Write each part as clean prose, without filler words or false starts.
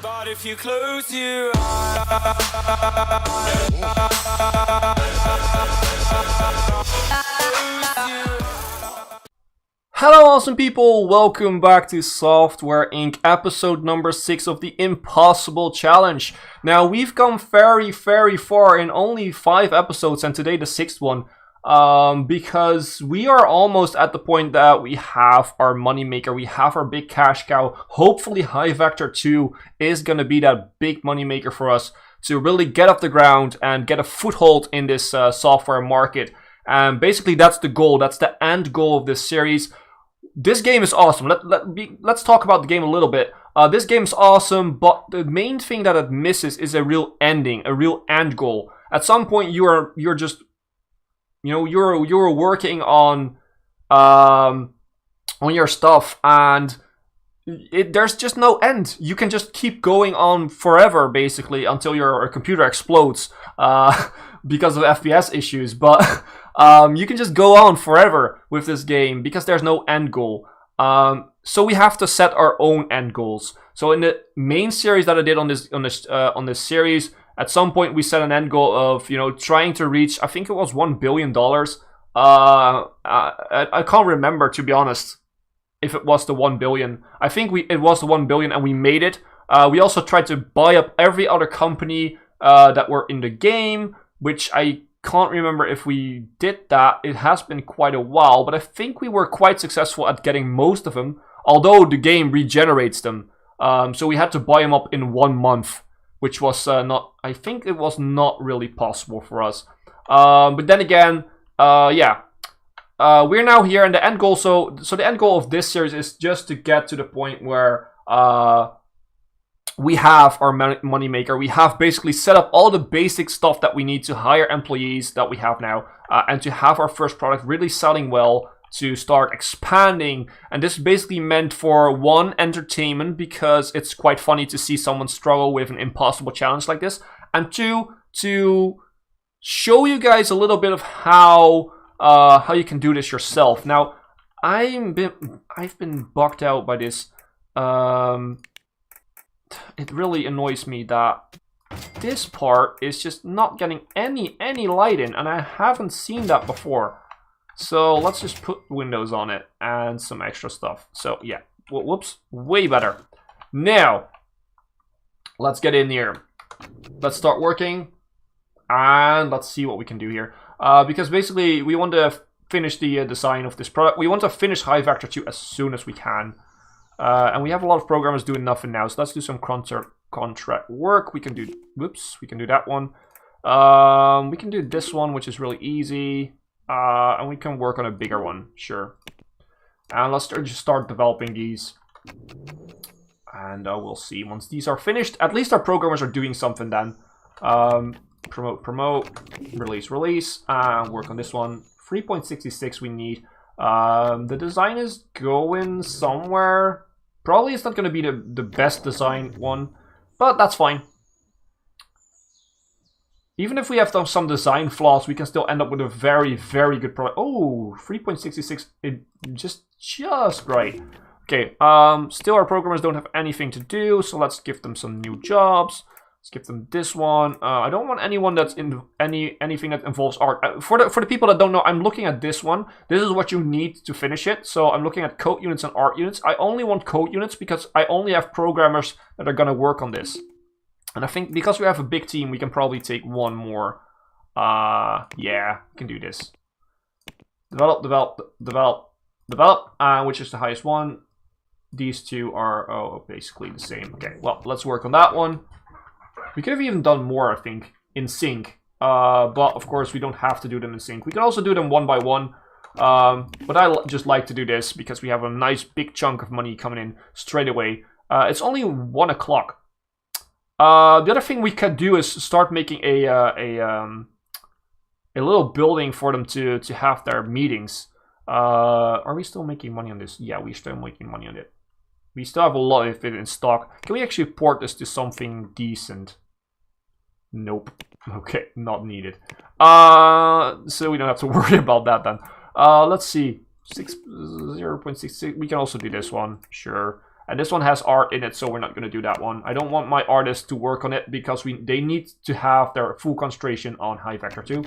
But if you close your eyes, hello awesome people, welcome back to Software Inc. episode number 6 of the Impossible Challenge. Now we've come very far in only 5 episodes and today the 6th one. Because we are almost at the point that we have our moneymaker, we have our big cash cow. Hopefully High Vector 2 is gonna be that big moneymaker for us to really get off the ground and get a foothold in this software market. And basically that's the goal, that's the end goal of this series. This game is awesome. Let's talk about the game a little bit. This game's awesome, but the main thing that it misses is a real ending, a real end goal. At some point you're just, you know, you're working on your stuff, and there's just no end. You can just keep going on forever, basically, until your computer explodes because of FPS issues. But you can just go on forever with this game because there's no end goal. So we have to set our own end goals. So in the main series that I did on this series, at some point we set an end goal of, you know, trying to reach, I think it was $1 billion. I can't remember, to be honest, if it was the 1 billion. I think it was the 1 billion and we made it. We also tried to buy up every other company that were in the game, which I can't remember if we did that. It has been quite a while, but I think we were quite successful at getting most of them, although the game regenerates them. So we had to buy them up in 1 month, which was I think it was not really possible for us. But then again, yeah. We're now here, and the end goal, so the end goal of this series is just to get to the point where we have our moneymaker. We have basically set up all the basic stuff that we need to hire employees that we have now, and to have our first product really selling well, to start expanding. And this is basically meant for, one, entertainment, because it's quite funny to see someone struggle with an impossible challenge like this, and two, to show you guys a little bit of how you can do this yourself. Now, I've been bugged out by this. It really annoys me that this part is just not getting any light in, and I haven't seen that before. So let's just put windows on it and some extra stuff. So yeah, whoops, way better. Now, let's get in here. Let's start working, and let's see what we can do here. Because basically, we want to finish the design of this product. We want to finish High Vector 2 as soon as we can. And we have a lot of programmers doing nothing now, so let's do some contract work. We can do, whoops, we can do that one. We can do this one, which is really easy. And we can work on a bigger one, sure. And let's just start developing these. And we'll see. Once these are finished, at least our programmers are doing something then. Promote, release, and work on this one. 3.66 we need. The design is going somewhere. Probably it's not going to be the best designed one, but that's fine. Even if we have some design flaws, we can still end up with a very good product. Oh, 3.66, it just right. Okay, still our programmers don't have anything to do, so let's give them some new jobs. Let's give them this one. I don't want anyone that's in anything that involves art. For the people that don't know, I'm looking at this one. This is what you need to finish it. So I'm looking at code units and art units. I only want code units because I only have programmers that are gonna work on this. And I think because we have a big team, we can probably take one more. Yeah, we can do this. Develop, which is the highest one. These two are basically the same. Okay, well, let's work on that one. We could have even done more, I think, in sync. But of course, we don't have to do them in sync. We can also do them one by one. But I just like to do this because we have a nice big chunk of money coming in straight away. It's only 1 o'clock. The other thing we could do is start making a little building for them to have their meetings. Are we still making money on this? Yeah, we're still making money on it. We still have a lot of it in stock. Can we actually port this to something decent? Nope. Okay, not needed. So we don't have to worry about that then. Let's see. 0.66. We can also do this one, sure. And this one has art in it, so we're not going to do that one. I don't want my artists to work on it because they need to have their full concentration on High Vector 2.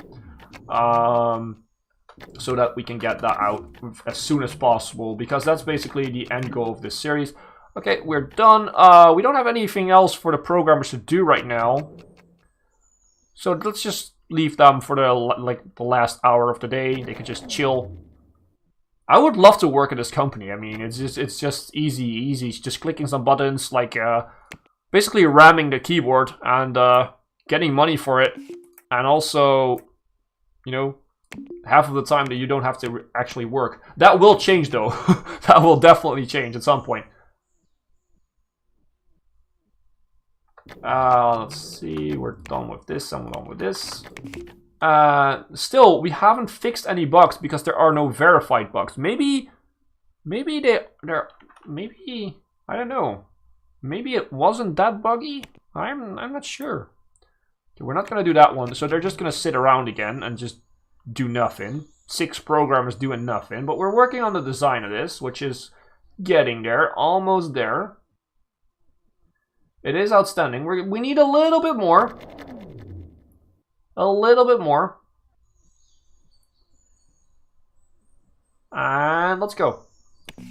So that we can get that out as soon as possible, because that's basically the end goal of this series. Okay, we're done. We don't have anything else for the programmers to do right now. So let's just leave them for the last hour of the day. They can just chill. I would love to work at this company. I mean, it's just easy. It's just clicking some buttons, like basically ramming the keyboard and getting money for it, and also, you know, half of the time that you don't have to actually work. That will change though. That will definitely change at some point. Let's see, we're done with this, I'm done with this. Still, we haven't fixed any bugs because there are no verified bugs. Maybe I don't know. Maybe it wasn't that buggy. I'm not sure. Okay, we're not gonna do that one. So they're just gonna sit around again and just do nothing. 6 programmers doing nothing. But we're working on the design of this, which is getting there, almost there. It is outstanding. We need a little bit more. A little bit more. And let's go.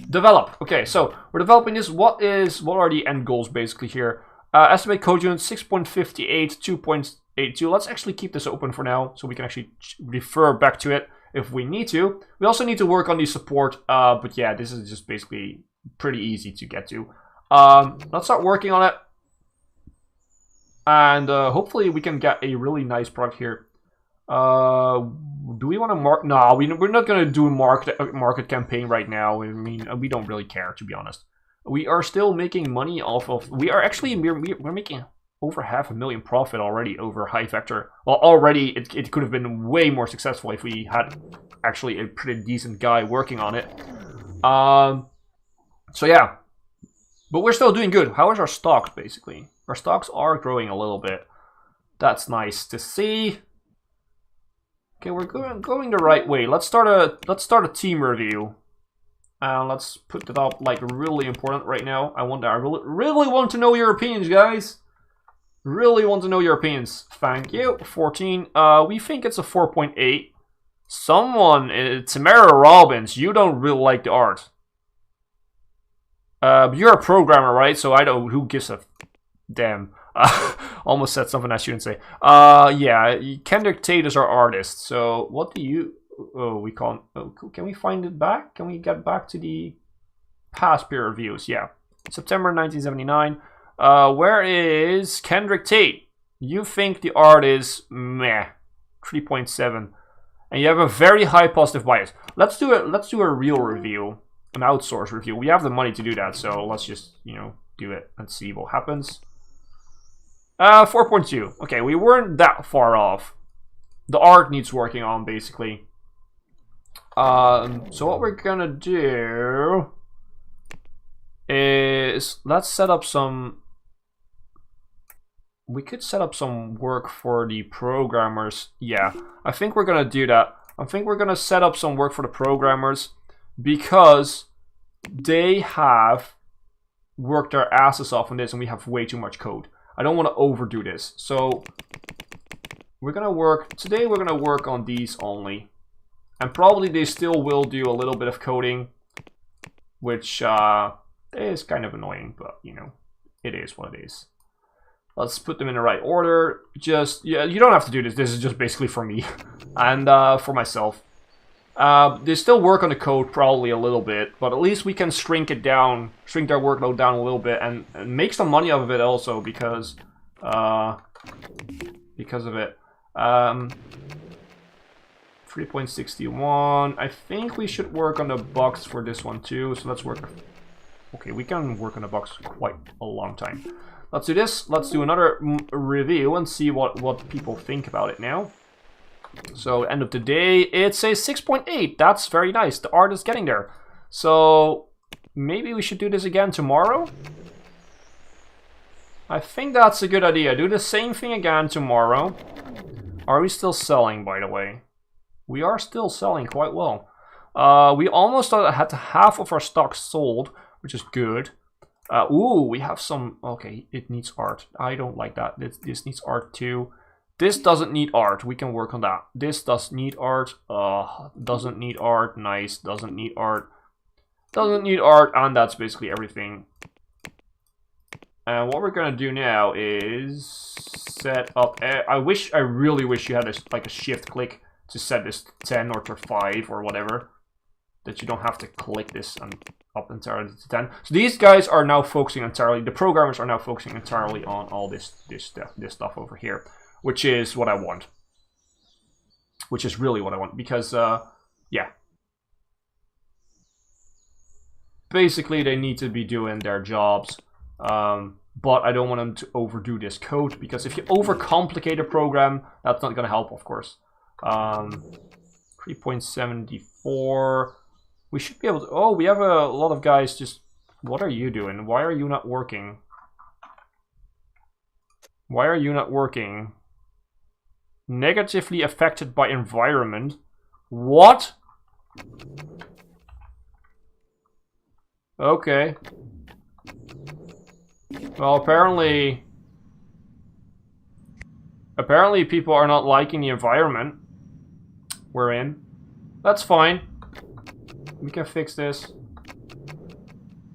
Develop. Okay, so we're developing this. What are the end goals basically here? Estimate code unit 6.58, 2.82. Let's actually keep this open for now so we can actually refer back to it if we need to. We also need to work on the support, but yeah, this is just basically pretty easy to get to. Let's start working on it. And hopefully we can get a really nice product here. Do we want to mark? No, we're not going to do a market campaign right now. I mean, we don't really care, to be honest. We are still making money off of... We're making over $500,000 profit already over High Vector. Well, already it could have been way more successful if we had actually a pretty decent guy working on it. So yeah. But we're still doing good. How is our stocks, basically? Our stocks are growing a little bit. That's nice to see. Okay, we're going the right way. Let's start a team review. Let's put it up like really important right now. I really want to know your opinions, guys. Really want to know your opinions. Thank you. 14. We think it's a 4.8. Someone, Tamara Robbins, you don't really like the art. You're a programmer, right? So I don't. Who gives a damn? Almost said something I shouldn't say. Yeah, Kendrick Tate is our artist. So what do you? Oh, we can't. Oh, can we find it back? Can we get back to the past peer reviews? Yeah, September 1979. Where is Kendrick Tate? You think the art is meh, 3.7, and you have a very high positive bias. Let's do it. Let's do a real review, an outsource review. We have the money to do that, so let's just do it and see what happens. 4.2. Okay, we weren't that far off. The art needs working on, basically. So what we're gonna do is let's set up some. We could set up some work for the programmers. Yeah, I think we're gonna do that. I think we're gonna set up some work for the programmers because they have worked their asses off on this and we have way too much code. I don't want to overdo this. So we're gonna work today. We're gonna work on these only. And probably they still will do a little bit of coding, which is kind of annoying, but it is what it is. Let's put them in the right order. Yeah, you don't have to do this. This is just basically for me and for myself. They still work on the code probably a little bit, but at least we can shrink it down, shrink their workload down a little bit, and make some money out of it also because of it. 3.61. I think we should work on the box for this one too. So let's work. Okay, we can work on the box quite a long time. Let's do this. Let's do another review and see what people think about it now. So end of the day, it's a 6.8. That's very nice. The art is getting there. So maybe we should do this again tomorrow. I think that's a good idea. Do the same thing again tomorrow. Are we still selling, by the way? We are still selling quite well. We almost had half of our stock sold, which is good. Ooh, we have some. Okay, it needs art. I don't like that. This needs art too. This doesn't need art. We can work on that. This does need art. Doesn't need art. Nice. Doesn't need art. Doesn't need art. And that's basically everything. And what we're gonna do now is set up. I really wish you had like a shift click to set this to 10 or to 5 or whatever. That you don't have to click this and up entirely to 10. So these guys are now focusing entirely. The programmers are now focusing entirely on all this stuff over here, which is what I want. Which is really what I want because yeah. Basically, they need to be doing their jobs. But I don't want them to overdo this code because if you overcomplicate a program, that's not going to help, of course. 3.74. We should be able to. Oh, we have a lot of guys just. What are you doing? Why are you not working? Why are you not working? Negatively affected by environment. What? Okay. Well, apparently people are not liking the environment we're in. That's fine. We can fix this.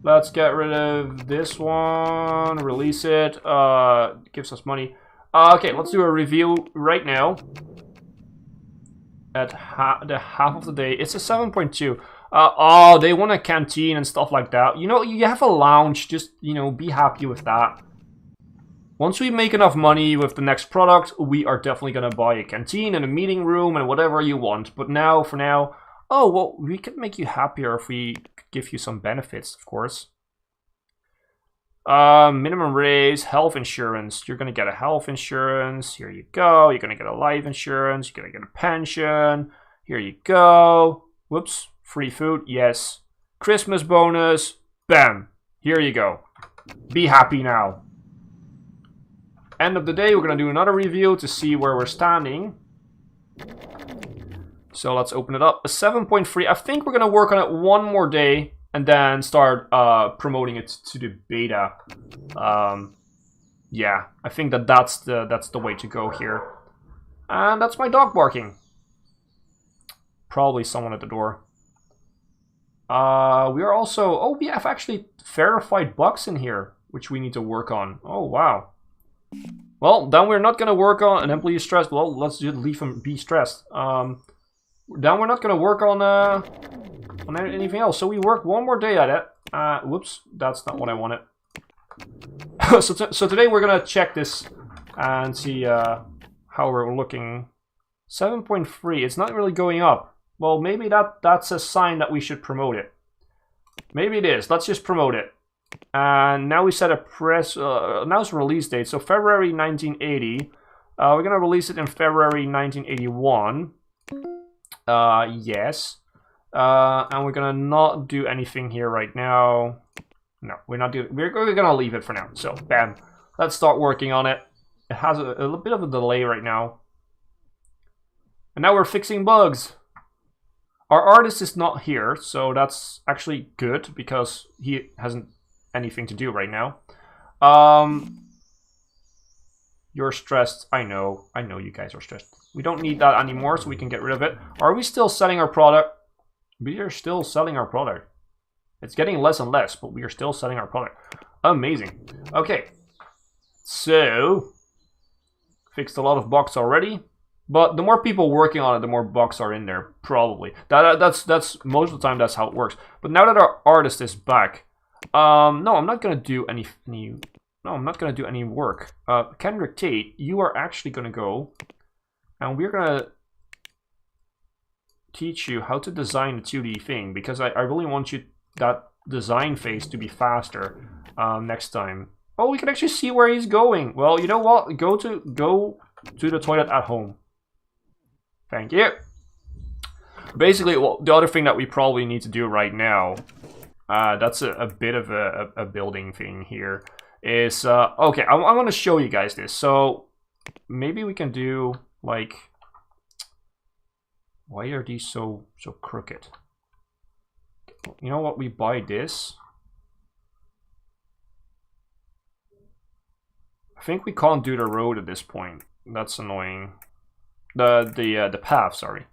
Let's get rid of this one. Release it. It gives us money. Okay, let's do a review right now. At the half of the day. It's a 7.2. Oh, they want a canteen and stuff like that. You know, you have a lounge. Just, you know, be happy with that. Once we make enough money with the next product, we are definitely going to buy a canteen and a meeting room and whatever you want. But now, for now, oh, well, we could make you happier if we give you some benefits, of course. Minimum raise, health insurance. You're going to get a health insurance. Here you go. You're going to get a life insurance. You're going to get a pension. Here you go. Whoops. Free food, yes. Christmas bonus, bam. Here you go. Be happy now. End of the day, we're going to do another review to see where we're standing. So let's open it up. A 7.3. I think we're going to work on it one more day and then start promoting it to the beta. Yeah, I think that's the way to go here. And that's my dog barking. Probably someone at the door. We are also... Oh, we have actually verified bugs in here, which we need to work on. Oh, wow. Well, then we're not going to work on an employee stress. Well, let's just leave him be stressed. Then we're not going to work on anything else. So we work one more day at it. Whoops, that's not what I wanted. so today we're going to check this and see how we're looking. 7.3, it's not really going up. Well, maybe that's a sign that we should promote it. Maybe it is. Let's just promote it. And now we set a announced release date. So February 1980. We're going to release it in February 1981. Yes. And we're going to not do anything here right now. No, we're not doing. We're going to leave it for now. So, bam. Let's start working on it. It has a little bit of a delay right now. And now we're fixing bugs. Our artist is not here, so that's actually good because he hasn't anything to do right now. You're stressed. I know you guys are stressed. We don't need that anymore, so we can get rid of it. Are we still selling our product? We are still selling our product. It's getting less and less, but we are still selling our product. Amazing. Okay. So, fixed a lot of bugs already. But the more people working on it, the more bugs are in there, probably. That's most of the time that's how it works. But now that our artist is back, no, I'm not gonna do any work. Kendrick Tate, you are actually gonna go, and we're gonna teach you how to design the 2D thing because I really want you that design phase to be faster next time. Oh, we can actually see where he's going. Well, you know what? Go to the toilet at home. Thank you. Basically, well, the other thing that we probably need to do right now, that's a bit of a building thing here, is, okay, I'm going to show you guys this. So, maybe we can do, like, why are these so crooked? You know what, we buy this. think we can't do the road at this point. That's annoying. The path, sorry.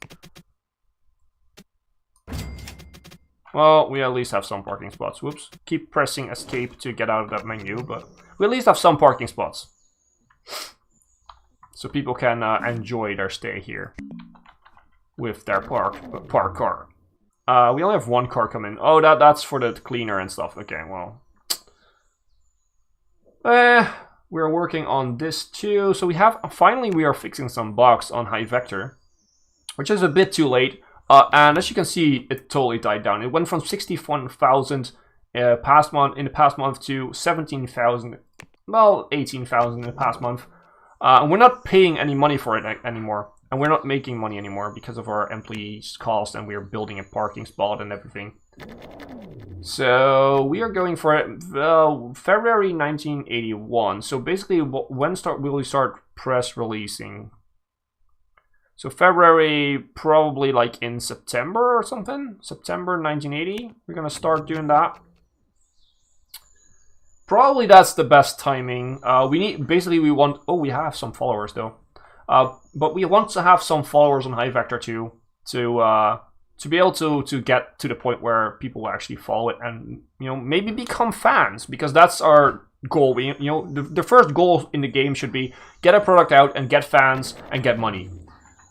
Well, we at least have some parking spots. Whoops. Keep pressing escape to get out of that menu, but we at least have some parking spots. So people can enjoy their stay here with their park car. We only have one car coming. Oh, that's for the cleaner and stuff. Okay, well. We're working on this too. So finally we are fixing some bugs on High Vector, which is a bit too late. And as you can see, it totally died down. It went from 61,000 in the past month to 17,000, well, 18,000 in the past month. And we're not paying any money for it anymore. And we're not making money anymore because of our employees' cost, and we are building a parking spot and everything. So we are going for it February 1981. So basically, when will we start press releasing? So February, probably like in September or something. September 1980. We're gonna start doing that. Probably that's the best timing. We want. Oh, we have some followers though. But we want to have some followers on High Vector too, to be able to get to the point where people will actually follow it and, you know, maybe become fans, because that's our goal. The first goal in the game should be get a product out and get fans and get money.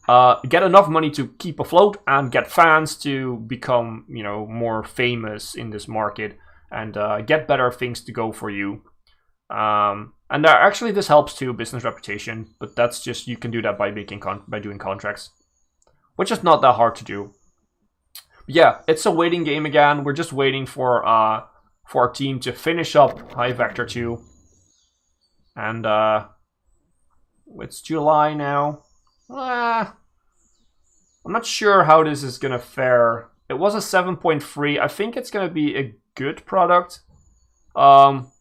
Get enough money to keep afloat and get fans to become, you know, more famous in this market and get better things to go for you. And actually this helps too, business reputation, but that's just, you can do that by doing contracts, which is not that hard to do. But yeah, it's a waiting game again. We're just waiting for our team to finish up High Vector 2. And it's July now. I'm not sure how this is gonna fare. It was a 7.3. I think it's gonna be a good product.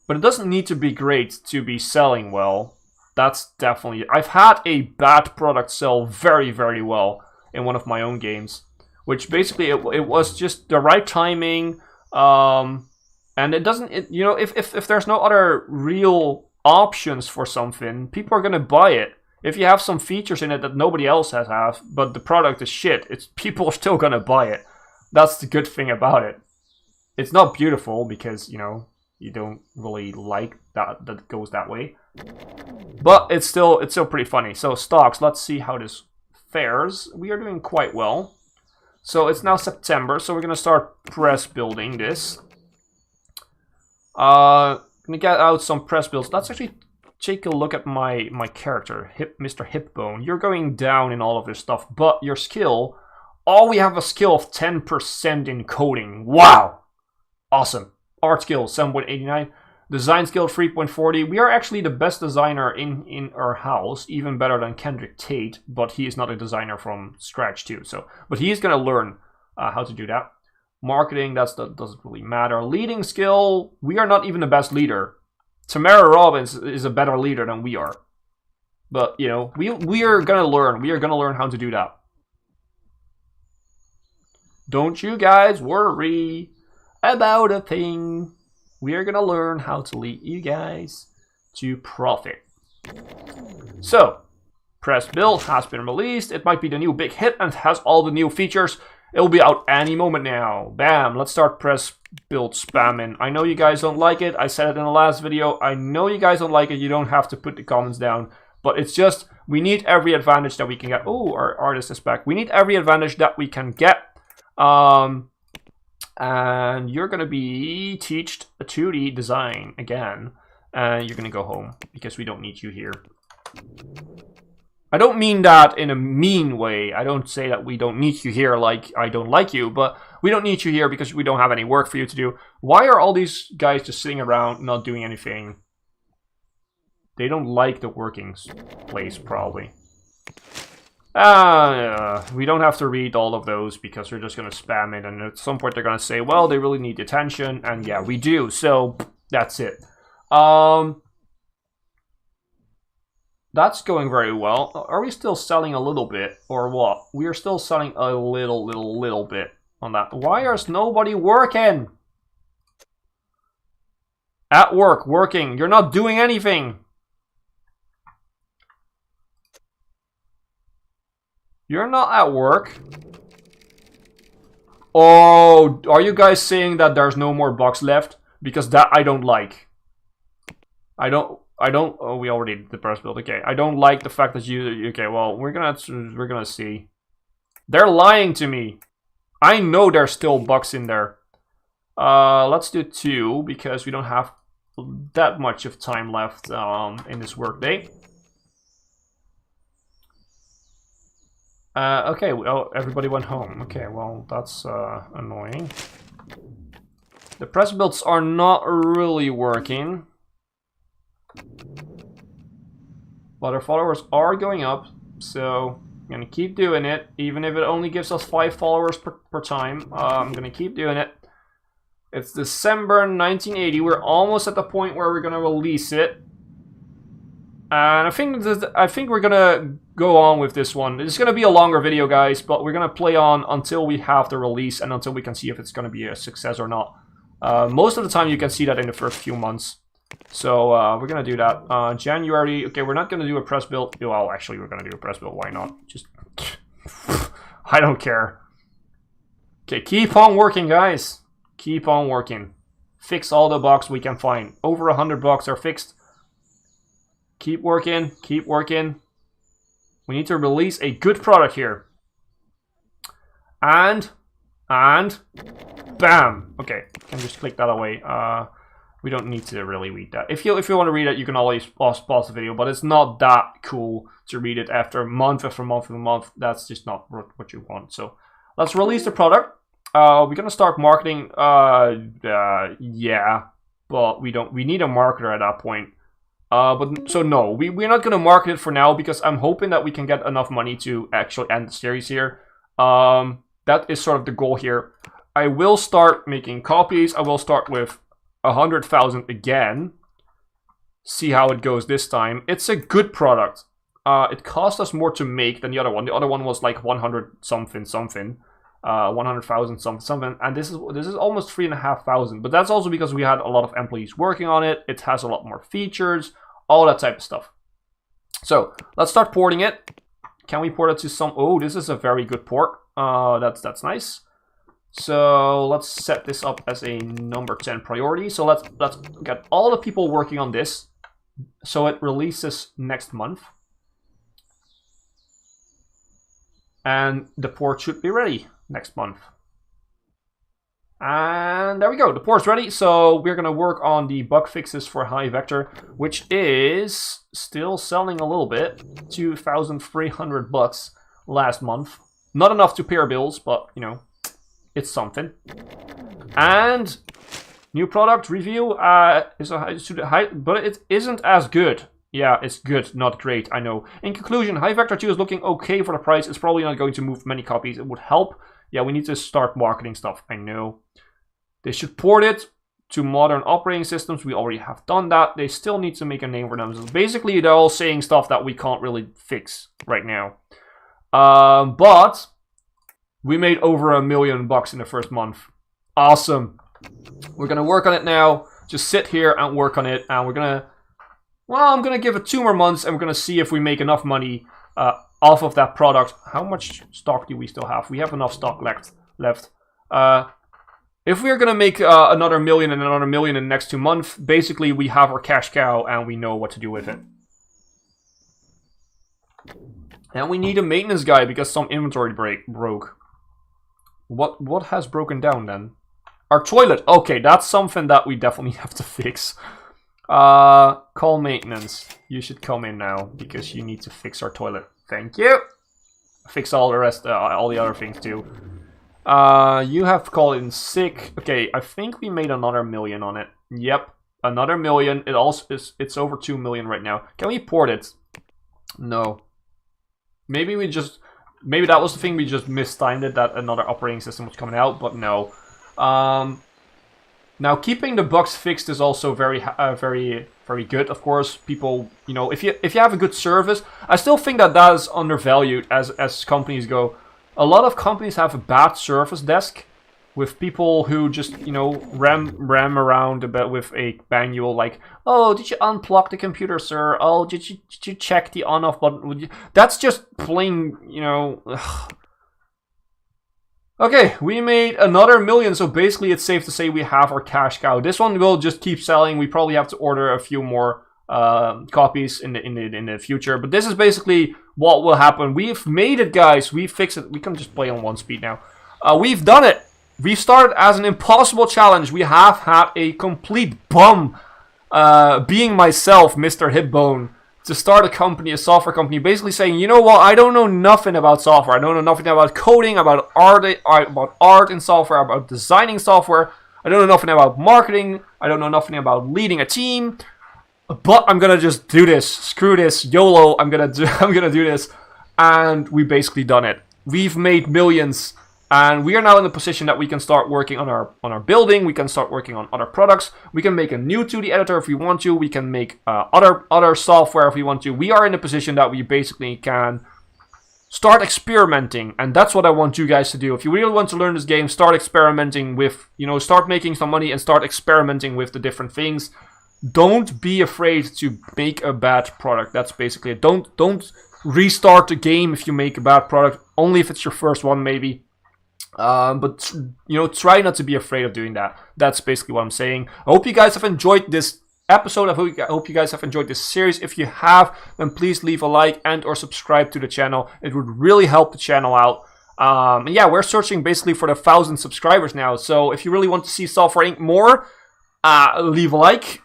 But it doesn't need to be great to be selling well. That's definitely... I've had a bad product sell very, very well in one of my own games. Which basically, it was just the right timing. And it doesn't... you know, if there's no other real options for something, people are going to buy it. If you have some features in it that nobody else has, but the product is shit, people are still going to buy it. That's the good thing about it. It's not beautiful because, you know... you don't really like that goes that way, but it's still pretty funny. So stocks, let's see how this fares. We are doing quite well. So it's now September, so we're gonna start press building this. Gonna get out some press builds. Let's actually take a look at my character, Mr. Hipbone. You're going down in all of this stuff, but your skill, we have a skill of 10% in coding. Wow, awesome. Art skill 7.89, design skill 3.40. We are actually the best designer in our house, even better than Kendrick Tate, but he is not a designer from scratch too. So, but he is gonna learn how to do that. Marketing, that doesn't really matter. Leading skill, we are not even the best leader. Tamara Robbins is a better leader than we are. But you know, we are gonna learn. We are gonna learn how to do that. Don't you guys worry about a thing. We are gonna learn how to lead you guys to profit. So, press build has been released. It might be the new big hit and has all the new features. It will be out any moment now. Bam, let's start press build spamming. I know you guys don't like it. I said it in the last video. I know you guys don't like it. You don't have to put the comments down. But it's just, we need every advantage that we can get. Oh, our artist is back. We need every advantage that we can get. And you're going to be taught a 2D design again. And you're going to go home because we don't need you here. I don't mean that in a mean way. I don't say that we don't need you here like I don't like you. But we don't need you here because we don't have any work for you to do. Why are all these guys just sitting around not doing anything? They don't like the working place, probably. We don't have to read all of those because we're just going to spam it. And at some point they're going to say, well, they really need attention. And yeah, we do. So that's it. That's going very well. Are we still selling a little bit or what? We are still selling a little bit on that. Why is nobody working? At work, working. You're not doing anything. You're not at work. Oh, are you guys saying that there's no more bucks left? Because that I don't like. I don't, oh, we already did the press build. Okay, I don't like the fact that you, okay, well, we're gonna see. They're lying to me. I know there's still bucks in there. Let's do 2 because we don't have that much of time left in this workday. Okay, well, everybody went home. Okay, well, that's annoying. The press builds are not really working. But our followers are going up, so I'm gonna keep doing it, even if it only gives us 5 followers per time. I'm gonna keep doing it. It's December 1980. We're almost at the point where we're gonna release it, and I think we're gonna go on with this one. It's gonna be a longer video, guys, but we're gonna play on until we have the release and until we can see if it's gonna be a success or not. Most of the time, you can see that in the first few months. So we're gonna do that. January. Okay, we're not gonna do a press build. Well, actually, we're gonna do a press build. Why not? Just I don't care. Okay, keep on working, guys. Keep on working. Fix all the bugs we can find. Over 100 bugs are fixed. Keep working. Keep working. We need to release a good product here. And bam. Okay, can just click that away. We don't need to really read that. If you want to read it, you can always pause the video, but it's not that cool to read it after month after month after month. That's just not what you want. So let's release the product. We're gonna start marketing. Yeah, but we need a marketer at that point. So no, we're not gonna market it for now because I'm hoping that we can get enough money to actually end the series here. That is sort of the goal here. I will start making copies. I will start with 100,000 again. See how it goes this time. It's a good product. It cost us more to make than the other one. The other one was like 100 something, 100,000 something, and this is almost 3,500. But that's also because we had a lot of employees working on it. It has a lot more features, all that type of stuff. So let's start porting it. Can we port it to some? Oh, this is a very good port. That's nice. So let's set this up as a number 10 priority. So let's get all the people working on this, so it releases next month, and the port should be ready next month. And there we go. The port's ready. So we're gonna work on the bug fixes for High Vector, which is still selling a little bit. 2,300 bucks last month. Not enough to pay our bills, but you know, it's something. And new product review is a high, but it isn't as good. Yeah, it's good, not great, I know. In conclusion, High Vector 2 is looking okay for the price. It's probably not going to move many copies. It would help. Yeah, we need to start marketing stuff, I know. They should port it to modern operating systems. We already have done that. They still need to make a name for themselves. Basically, they're all saying stuff that we can't really fix right now. But we made over $1 million in the first month. Awesome. We're gonna work on it now. Just sit here and work on it, and we're gonna, well, I'm gonna give it 2 more months, and we're gonna see if we make enough money off of that product. How much stock do we still have? We have enough stock left. If we're gonna make another $1 million and another $1 million in the next 2 months, basically we have our cash cow and we know what to do with it. And we need a maintenance guy because some inventory broke. What has broken down then? Our toilet. Okay, that's something that we definitely have to fix. Call maintenance. You should come in now because you need to fix our toilet. Thank you. Fix all the rest, all the other things too. You have called in sick. Okay, I think we made another $1 million on it. Yep, another $1 million. It also it's over 2 million right now. Can we port it? No. Maybe that was the thing, we just mistimed it, that another operating system was coming out, but no. Now keeping the bugs fixed is also very good. Of course, people, you know, if you have a good service, I still think that is undervalued as companies go. A lot of companies have a bad service desk, with people who just, you know, ram around a bit with a manual like, oh, did you unplug the computer, sir? Oh, did you check the on-off button? That's just plain, you know... Ugh. Okay, we made another million, so basically it's safe to say we have our cash cow. This one will just keep selling. We probably have to order a few more copies in the future, but this is basically what will happen. We've made it, guys. We fixed it. We can just play on 1 speed now. We've done it. We started as an impossible challenge. We have had a complete bum, being myself, Mr. Hipbone, to start a company, a software company, basically saying, you know what, I don't know nothing about software. I don't know nothing about coding, about art in software, about designing software. I don't know nothing about marketing. I don't know nothing about leading a team. But I'm gonna just do this. Screw this. YOLO. I'm gonna do this. And we basically done it. We've made millions. And we are now in the position that we can start working on our building. We can start working on other products. We can make a new 2D editor if we want to. We can make other software if we want to. We are in a position that we basically can start experimenting. And that's what I want you guys to do. If you really want to learn this game, start experimenting with, you know, start making some money and start experimenting with the different things. Don't be afraid to make a bad product. That's basically it. Don't restart the game if you make a bad product. Only if it's your first one, maybe. But, you know, try not to be afraid of doing that. That's basically what I'm saying. I hope you guys have enjoyed this episode. I hope you guys have enjoyed this series. If you have, then please leave a like and or subscribe to the channel. It would really help the channel out. And yeah, we're searching basically for the 1,000 subscribers now. So if you really want to see Software Inc. more, leave a like.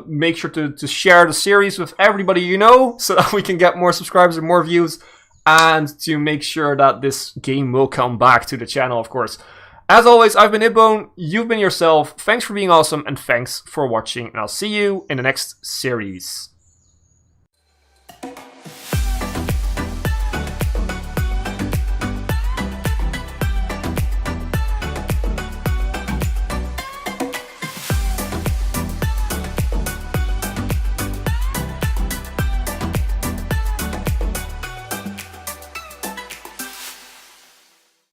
Make sure to share the series with everybody you know, so that we can get more subscribers and more views. And to make sure that this game will come back to the channel, of course. As always, I've been Hipbone, you've been yourself. Thanks for being awesome, and thanks for watching. And I'll see you in the next series.